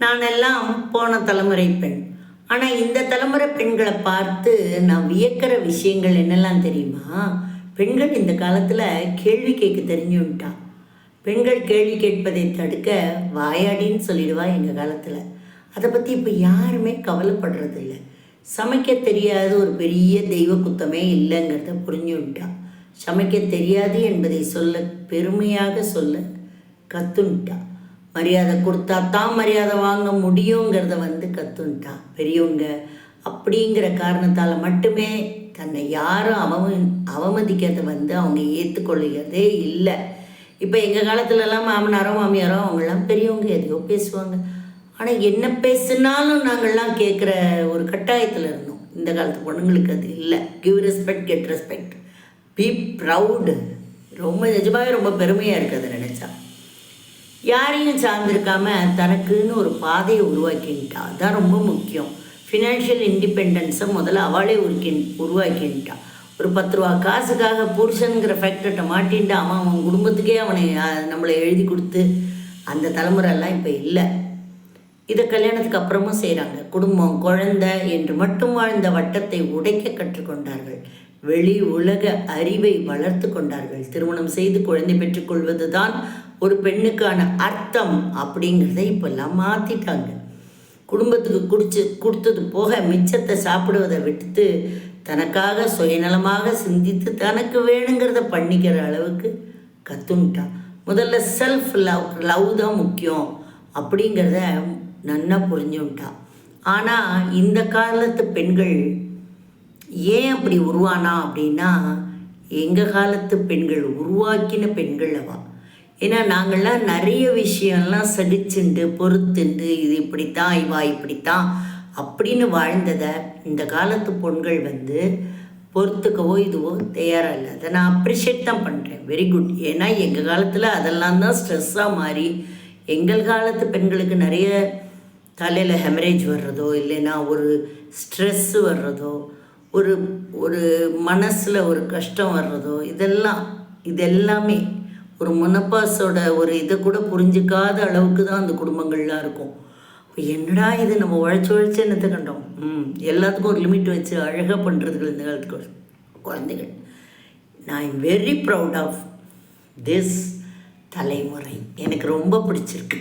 நானெல்லாம் போன தலைமுறை பெண். ஆனால் இந்த தலைமுறை பெண்களை பார்த்து நான் வியக்கிற விஷயங்கள் என்னெல்லாம் தெரியுமா? பெண்கள் இந்த காலத்தில் கேள்வி கேட்க தெரிஞ்சுட்டா. பெண்கள் கேள்வி கேட்பதை தடுக்க வாயாடின்னு சொல்லிடுவா எங்கள் காலத்தில். அதை பற்றி இப்போ யாருமே கவலைப்படுறதில்லை. சமைக்க தெரியாத ஒரு பெரிய தெய்வ குத்தமே இல்லைங்கிறத புரிஞ்சுட்டா. சமைக்க தெரியாது என்பதை சொல்ல பெருமையாக சொல்ல கற்றுன்ட்டா. மரியாதை கொடுத்தா தான் மரியாதை வாங்க முடியுங்கிறத கற்றுன்ட்டா. பெரியவங்க அப்படிங்கிற காரணத்தால் மட்டுமே தன்னை யாரும் அவமதிக்கிறத அவங்க ஏற்றுக்கொள்ளுகிறதே இல்லை. இப்போ எங்கள் காலத்துலலாம் மாமனாரோ மாமியாரோ அவங்களாம் பெரியவங்க எதையோ பேசுவாங்க. ஆனால் என்ன பேசுனாலும் நாங்கள்லாம் கேட்குற ஒரு கட்டாயத்தில் இருந்தோம். இந்த காலத்து பொண்ணுங்களுக்கு அது இல்லை. Give respect, get respect, be proud. ரொம்ப நிஜமாகவே ரொம்ப பெருமையாக இருக்குது அதை நினச்சா. யாரையும் சார்ந்திருக்காம தனக்குன்னு ஒரு பாதையை உருவாக்கின்ட்டா. அதுதான் ரொம்ப முக்கியம். ஃபினான்ஷியல் இண்டிபெண்டன்ஸை முதல்ல அவளே உருவாக்கின்ட்டா. ஒரு 10 ரூபா காசுக்காக புருஷனுங்கிற ஃபேக்டர்கிட்ட மாட்டின்ட்டு அவன் குடும்பத்துக்கே அவனை நம்மளை எழுதி கொடுத்து அந்த தலைமுறையெல்லாம் இப்போ இல்லை. இதை கல்யாணத்துக்கு அப்புறமும் செய்கிறாங்க. குடும்பம், குழந்தை என்று மட்டும் வாழ்ந்த வட்டத்தை உடைக்க கற்றுக்கொண்டார்கள். வெளி உலக அறிவை வளர்த்து கொண்டார்கள். திருமணம் செய்து குழந்தை பெற்றுக்கொள்வது தான் ஒரு பெண்ணுக்கான அர்த்தம் அப்படிங்கிறத இப்போல்லாம் மாற்றிட்டாங்க. குடும்பத்துக்கு கொடுத்தது போக மிச்சத்தை சாப்பிடுவதை விட்டுட்டு தனக்காக சுயநலமாக சிந்தித்து தனக்கு வேணுங்கிறத பண்ணிக்கிற அளவுக்கு கற்றுன்ட்டான். முதல்ல செல்ஃப் லவ் தான் முக்கியம் அப்படிங்கிறத நன்னா புரிஞ்சுட்டா. ஆனால் இந்த காலத்து பெண்கள் ஏன் அப்படி உருவானா அப்படின்னா, எங்கள் காலத்து பெண்கள் உருவாக்கின பெண்கள் அவா. ஏன்னா நாங்கள்லாம் நிறைய விஷயம்லாம் சகிச்சுண்டு பொறுத்துண்டு இது இப்படித்தான் இவா இப்படித்தான் அப்படின்னு வாழ்ந்ததை இந்த காலத்து பொண்கள் பொறுத்துக்கவோ இதுவோ தயாராக இல்லை. அதை நான் அப்ரிஷியேட் தான் பண்ணுறேன். Very good. ஏன்னா எங்கள் காலத்தில் அதெல்லாம் தான் ஸ்ட்ரெஸ்ஸாக மாறி எங்கள் காலத்து பெண்களுக்கு நிறைய தலையில் ஹெமரேஜ் வர்றதோ இல்லைன்னா ஒரு ஸ்ட்ரெஸ்ஸு வர்றதோ ஒரு ஒரு மனசில் ஒரு கஷ்டம் வர்றதோ இதெல்லாமே ஒரு முனப்பாஸோட ஒரு இதை கூட புரிஞ்சிக்காத அளவுக்கு தான் அந்த குடும்பங்கள்லாம் இருக்கும். இப்போ என்னடா இது நம்ம உழைச்சி என்னத்தை கண்டோம். எல்லாத்துக்கும் ஒரு லிமிட் வச்சு அழகாக பண்ணுறதுக்கு இந்த காலத்துக்கு குழந்தைகள். நான் I'm very proud of this தலைமுறை. எனக்கு ரொம்ப பிடிச்சிருக்கு.